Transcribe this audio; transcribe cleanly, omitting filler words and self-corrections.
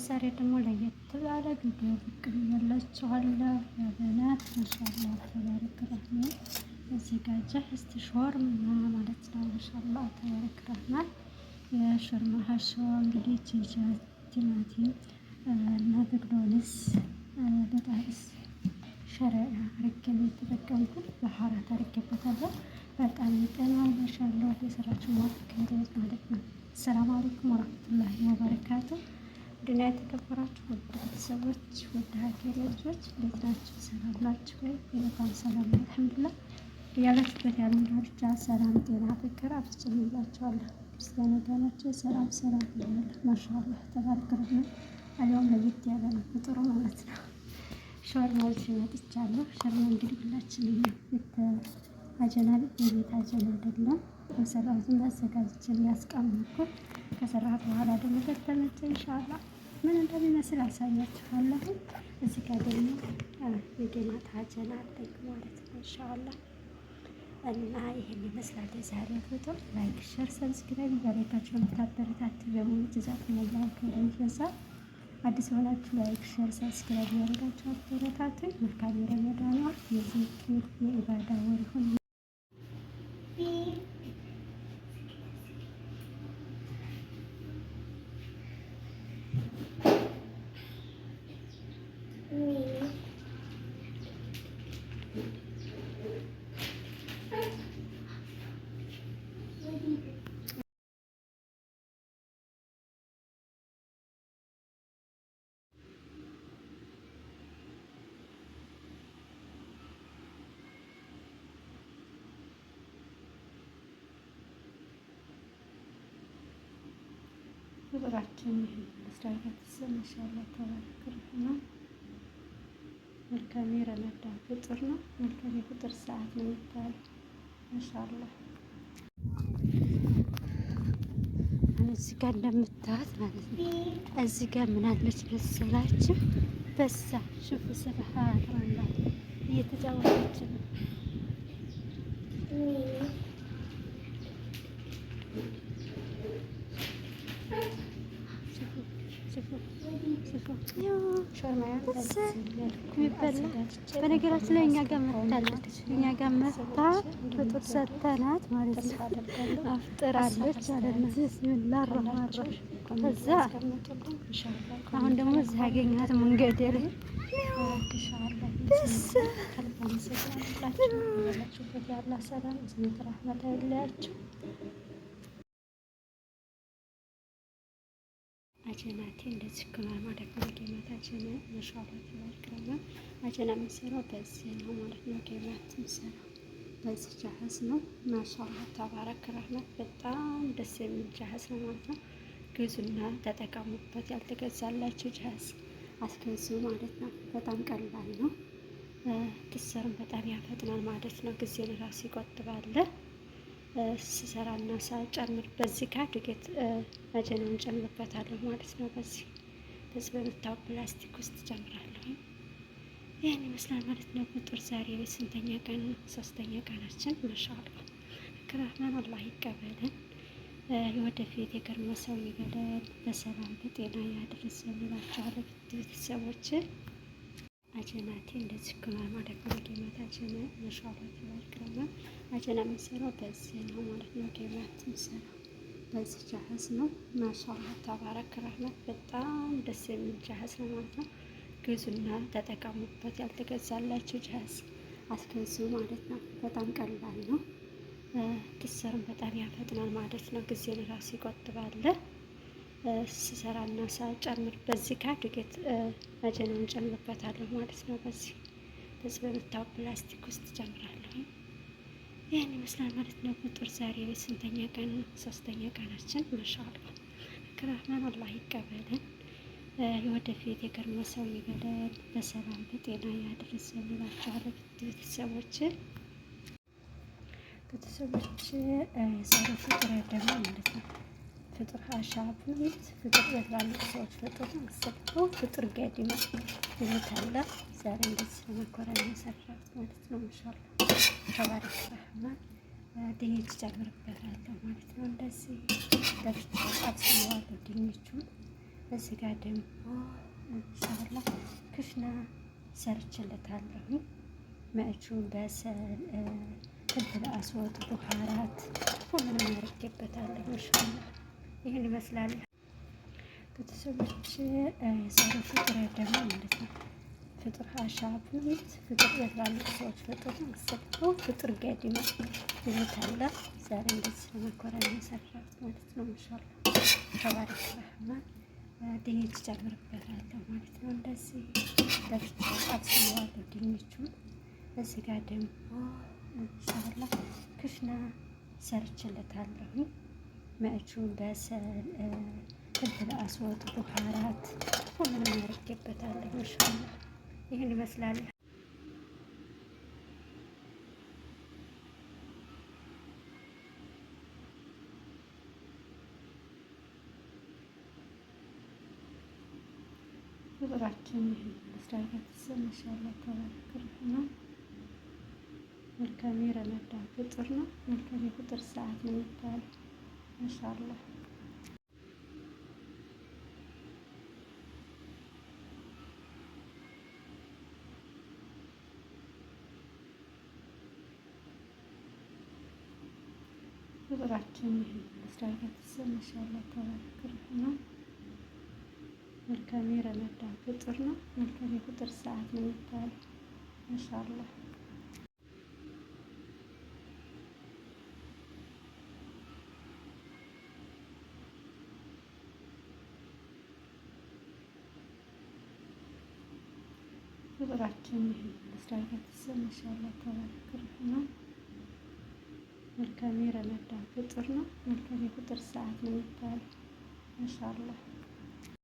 ዛሬ ደግሞ ለየት ባለ ቪዲዮ ብቅ ብያላችኋለሁ። የበናት ማሻአላህ ተባረክ ረህማን የተዘጋጀ ሻወርማ ማለት ነው። ማሻአላህ ተባረክ ረህማን የሻወርማ ሀሽዋ እንግዲህ ቲማቲም እና በግዶንስ በጣጥስ ሸሪዓ አርጌ ነው የተጠቀምኩት። በሐራት አርጌበታለሁ። በጣም ይጠናል። ማሻአላህ የሰራችሁ ማለት ነው። ሰላም አለይኩም ወራህመቱላሂ ወበረካቱ። ድና የተከበራችሁ ውድ ቤተሰቦች፣ ውድ ሀገሬ ልጆች እንዴት ናችሁ? ሰላም ናችሁ ወይ? በጣም ሰላም ነው አልሐምዱሊላህ። ያላችሁበት ያለም ዳርቻ ሰላም፣ ጤና፣ ፍቅር አብዝቼላችኋለሁ። ክርስቲያን ወገኖቼ ሰላም ብያለሁ። ማሻአላህ ተባረክ ረህማን አልያውም ለየት ያለ ነው ፍጥሩ ማለት ነው። ሻወርማ ይዤ መጥቻለሁ። ሻወርማ እንግዲህ ሁላችንም አጀናል የቤት አጀና አይደለም። በሰላም አዘጋጅቼ ያስቀመጥኩት ከሰራሁት በኋላ ደግሞ ከተመቸ ኢንሻአላህ ምን እንደሚመስል አሳያችኋለሁ። እዚህ ጋር ደግሞ የጌማት አጀና አለኝ ማለት ነው ኢንሻአላህ። እና ይሄን ይመስላል የዛሬው ፎቶ። ላይክ፣ ሼር፣ ሰብስክራይብ ያደረጋችሁ የምታበረታቱ በሙሉ ጀዛኩሙላሁ ኸይረን ጀዛ። አዲስ ሆናችሁ ላይክ፣ ሼር፣ ሰብስክራይብ ያደረጋችሁ አበረታቱኝ። መልካም የረመዳን ወር የዚክር የኢባዳ ወር ይሁን። ፍቅራችን መስራታት ማሻአላህ ተባረክ ረህማን። መልካም የረመዳን ፍጥር ነው። መልካም የፍጥር ሰዓት ነው የሚባለው ማሻአላህ። እዚህ ጋር እንደምታዩት ማለት ነው። እዚህ ጋር ምን አለች መሰላችሁ? በሳ ሹፉ ስብሃንአላህ እየተጫወተች ነው። በነገራችን ላይ እኛ ጋር መታለች። እኛ ጋር መታ ፍጡር ሰተናት ማለት ነው። አፍጥራለች ማለት ነው። ቢስሚላህ ረህማን ረሂም። ከዛ አሁን ደግሞ እዚህ ያገኘኋት መንገድ ላይ አጀናቴ እንደዚህ ከሆነ ማለት ነው። ጌማት አጀና ማሻአላህ ተባረክ ረህማን። አጀና የምንሰራው በዚህ ነው ማለት ነው። ጌማት የምንሰራው በዚህ ጃህዝ ነው። ማሻአላህ ተባረክ ረህማን። በጣም ደስ የሚል ጃህዝ ነው ማለት ነው። ግዙና ተጠቀሙበት። ያልተገዛላችሁ ጃህዝ አስገዙ ማለት ነው። በጣም ቀላል ነው። ትሰሩም በጣም ያፈጥናል ማለት ነው። ጊዜን ራሱ ይቆጥባል። ስሰራና ሳጨምር በዚህ ጋር ዱቄት አጀናውን ጨምርበታለሁ ማለት ነው። በዚህ በምታው ፕላስቲክ ውስጥ ጨምራለሁ። ይህን ይመስላል ማለት ነው። ፍጡር ዛሬ ስንተኛ ቀን ነው? 3ኛ ቀናችን ማሻአላህ ረህማን። አላህ ይቀበልን። የወደፊት የከርሞ ሰው ይበለን። በሰላም በጤና ያድርሰን እላችኋለሁ ቤተሰቦች። አጀናቴ እንደዚህ ከሆነ ማለት ነው። ጌማት አጀና ማሻአላህ ተባረክ ረህማን። አጀና የምንሰራው በዚህ ነው ማለት ነው። ጌማት የምንሰራው በዚህ ጃህዝ ነው። ማሻአላህ ተባረክ ረህማን። በጣም ደስ የሚል ጃህዝ ነው ማለት ነው። ግዙና ተጠቀሙበት። ያልተገዛላችሁ ጃህዝ አስገዙ ማለት ነው። በጣም ቀላል ነው። ትሰሩም በጣም ያፈጥናል ማለት ነው። ጊዜን ራሱ ይቆጥባል። ስሰራና ሳጨምር በዚህ ጋር ዱቄት አጀናውን ጨምርበታለሁ ማለት ነው። በዚህ በምታው ፕላስቲክ ውስጥ ጨምራለሁ። ይህን ይመስላል ማለት ነው። ፍጡር ዛሬ ስንተኛ ቀን ነው? 3ኛ ቀናችን ማሻአላህ ረህማን። አላህ ይቀበልን። የወደፊት የከርሞ ሰው ይበለን። በሰላም በጤና ያድርሰን እላችኋለሁ ቤተሰቦች። ዛሬ ፍጡር ደግሞ ማለት ነው ፍጡር ሀሻብ ፍጡር የትላልቅ ሰዎች ፍጡር ነው መሰለኝ። ፍጡር ገዲ ይሉታል። ዛሬ እንደዚህ መኮረኒ የሰራሁት ማለት ነው። ማሻአላህ ተባረክ ረህማን። ድንች ጨምርበታለሁ ማለት ነው። እንደዚህ ለብቻ አብስለዋለሁ ድንቹን እዚህ ጋር ደግሞ ኢንሻአላ ክሽና ሰርችለታለሁ። መእጁን በሰል ፍልፍል አስወጥ ቡሃራት ሁሉንም አድርጌበታለሁ። ኢንሻአላ ይህን ይመስላል ቤተሰቦች። የዛሬው ፍጥር ደግሞ ማለት ነው ፍጥር ሀሻብ ነው። ፍጥር የትላልቅ ሰዎች ፍጥር ነው መሰለኝ። ፍጥር ገዲማ ይሉታል። ዛሬ እንደዚህ መኮረኒ የሰራሁት ማለት ነው። ኢንሻአላ ተባረክ ረህማን ድንች ጨምርበታለሁ ማለት ነው። እንደዚህ ለብቻ አብስለዋለሁ ድንቹን። እዚህ ጋር ደግሞ ኢንሻአላ ክሽና ሰርችለታለሁ። መእጁን በሰል ፍልፍል አስወጥ ቡሃራት ሁሉንም አድርጌበታለሁ። ኢንሻአላ ይህን ይመስላል። ፍጥራችን ይህን ይመስላል። ቤተሰብ ማሻአላ ተባረክ ረህማን። መልካም የረመዳን ፍጥር ነው። መልካም የፍጥር ሰዓት ነው የሚባለው። ማሻአላ ፍጥራችን ይህን ይመስላል። ቤተሰብ ማሻአላ ተባረክ ረህማን። መልካም የረመዳን ፍጥር ነው። መልካም የፍጥር ሰዓት ነው የሚባለው። ማሻአላ ፍጥራችን ይህን ይመስላል። ቤተሰብ ማሻአላ ተባረክ ረህማን። መልካም የረመዳን ፍጥር ነው። መልካም የፍጥር ሰዓት ነው የሚባለው። ማሻአላ